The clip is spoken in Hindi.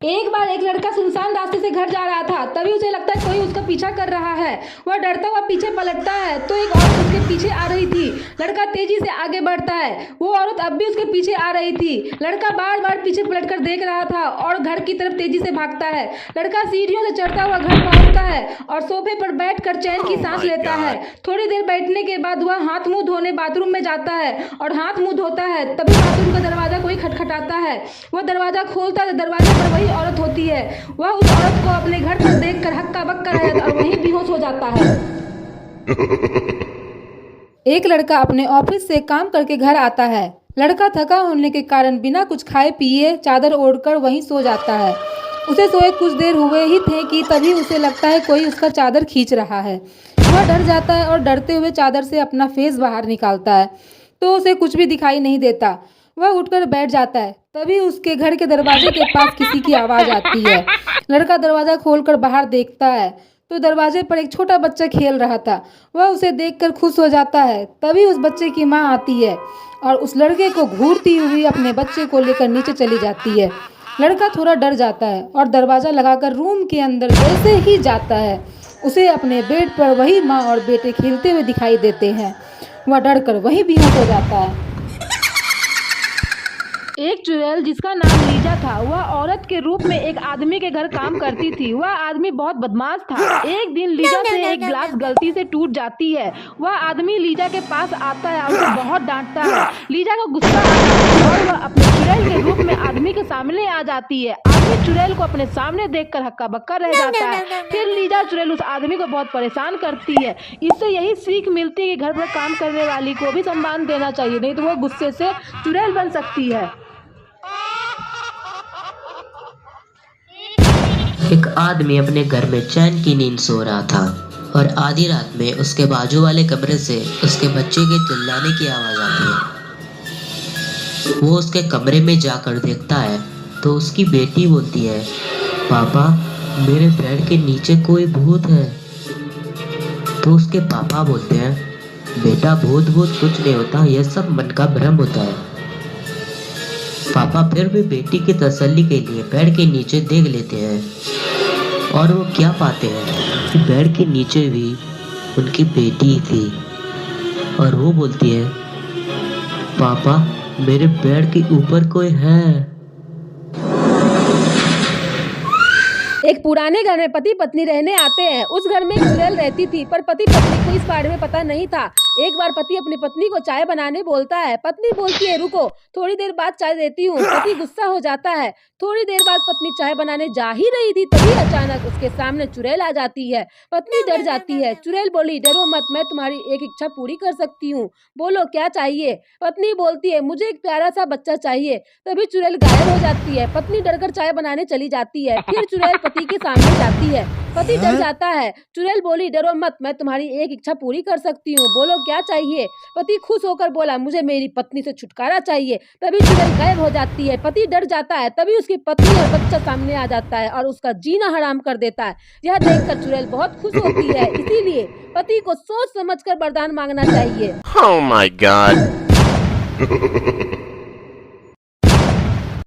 एक बार एक लड़का सुनसान रास्ते से घर जा रहा था। तभी उसे लगता है कोई उसका पीछा कर रहा है। वह डरता हुआ पीछे पलटता है तो एक औरत उसके पीछे आ रही थी। लड़का तेजी से आगे बढ़ता है। वो औरत अब भी उसके पीछे आ रही थी। लड़का बार बार पीछे पलटकर देख रहा था और घर की तरफ तेजी से भागता है। लड़का सीढ़ियों से चढ़ता हुआ घर पहुंचता है और सोफे पर बैठकर चैन की सांस लेता है। थोड़ी देर बैठने के बाद वह हाथ मुंह धोने बाथरूम में जाता है और हाथ मुंह धोता है। तभी बाथरूम का दरवाजा कोई खटखटाता है। वह दरवाजा खोलता है तो दरवाजे पर वही औरत होती है। वह उस औरत को अपने घर पर देखकर हक्का बक्का रह जाता और वहीं बेहोश हो जाता है। एक लड़का अपने ऑफिस से काम करके घर आता है। लड़का थका होने के कारण बिना कुछ खाए पिए चादर ओढ़कर वहीं सो जाता है। उसे सोए कुछ देर हुए ही थे कि तभी उसे लगता है कोई उसका चादर खींच रहा है। वह डर जाता है और डरते हुए चादर से अपना फेस बाहर निकालता है तो उसे कुछ भी दिखाई नहीं देता। वह उठकर बैठ जाता है। तभी उसके घर के दरवाजे के पास किसी की आवाज़ आती है। लड़का दरवाज़ा खोलकर बाहर देखता है तो दरवाजे पर एक छोटा बच्चा खेल रहा था। वह उसे देखकर खुश हो जाता है। तभी उस बच्चे की माँ आती है और उस लड़के को घूरती हुई अपने बच्चे को लेकर नीचे चली जाती है। लड़का थोड़ा डर जाता है और दरवाज़ा लगाकर रूम के अंदर जैसे ही जाता है उसे अपने बेड पर वही माँ और बेटे खेलते हुए दिखाई देते हैं। वह डरकर वहीं बेहोश हो जाता है। एक चुड़ैल जिसका नाम लीजा था, वह औरत के रूप में एक आदमी के घर काम करती थी। वह आदमी बहुत बदमाश था। एक दिन लीजा से एक गिलास गलती से टूट जाती है। वह आदमी लीजा के पास आता है और उसे बहुत डांटता है। लीजा को गुस्सा आता है और वह अपने चुड़ैल के रूप में आदमी के सामने आ जाती है। आदमी चुड़ैल को अपने सामने देखकर हक्का बक्का रह जाता है। फिर लीजा चुड़ैल उस आदमी को बहुत परेशान करती है। इससे यही सीख मिलती है कि घर पर काम करने वाली को भी सम्मान देना चाहिए, नहीं तो वह गुस्से से चुड़ैल बन सकती है। एक आदमी अपने घर में चैन की नींद सो रहा था और आधी रात में उसके बाजू वाले कमरे से उसके बच्चे के चिल्लाने की आवाज आती है। वो उसके कमरे में जाकर देखता है तो उसकी बेटी बोलती है, पापा मेरे बेड के नीचे कोई भूत है। तो उसके पापा बोलते हैं, बेटा भूत भूत कुछ नहीं होता, यह सब मन का भ्रम होता है। पापा फिर भी बेटी की तसल्ली के लिए बेड के नीचे देख लेते हैं और वो क्या पाते हैं कि बेड के नीचे भी उनकी बेटी थी और वो बोलती है, पापा मेरे बेड के ऊपर कोई है। एक पुराने घर में पति पत्नी रहने आते हैं। उस घर में एक चुड़ैल रहती थी पर पति पत्नी को इस बारे में पता नहीं था। एक बार पति अपनी पत्नी को चाय बनाने बोलता है। पत्नी बोलती है, रुको थोड़ी देर बाद चाय देती हूँ। पति गुस्सा हो जाता है। थोड़ी देर बाद पत्नी चाय बनाने जा ही रही थी तभी अचानक उसके सामने चुड़ैल आ जाती है। पत्नी डर जाती है। चुड़ैल बोली, डरो मत, मैं तुम्हारी एक इच्छा पूरी कर सकती हूँ, बोलो क्या चाहिए। पत्नी बोलती है, मुझे एक प्यारा सा बच्चा चाहिए। तभी चुड़ैल गायब हो जाती है। पत्नी डरकर चाय बनाने चली जाती है। फिर चुड़ैल पति के सामने जाती है। पति डर जाता है। चुड़ैल बोली, डरो मत, मैं तुम्हारी एक इच्छा पूरी कर सकती हूँ, बोलो क्या चाहिए। पति खुश होकर बोला, मुझे मेरी पत्नी से छुटकारा चाहिए। तभी चुड़ैल गायब हो जाती है। पति डर जाता है। तभी उसकी पत्नी और बच्चा सामने आ जाता है और उसका जीना हराम कर देता है। यह देखकर चुड़ैल बहुत खुश होती है। इसीलिए पति को सोच समझकर वरदान मांगना चाहिए। Oh my God.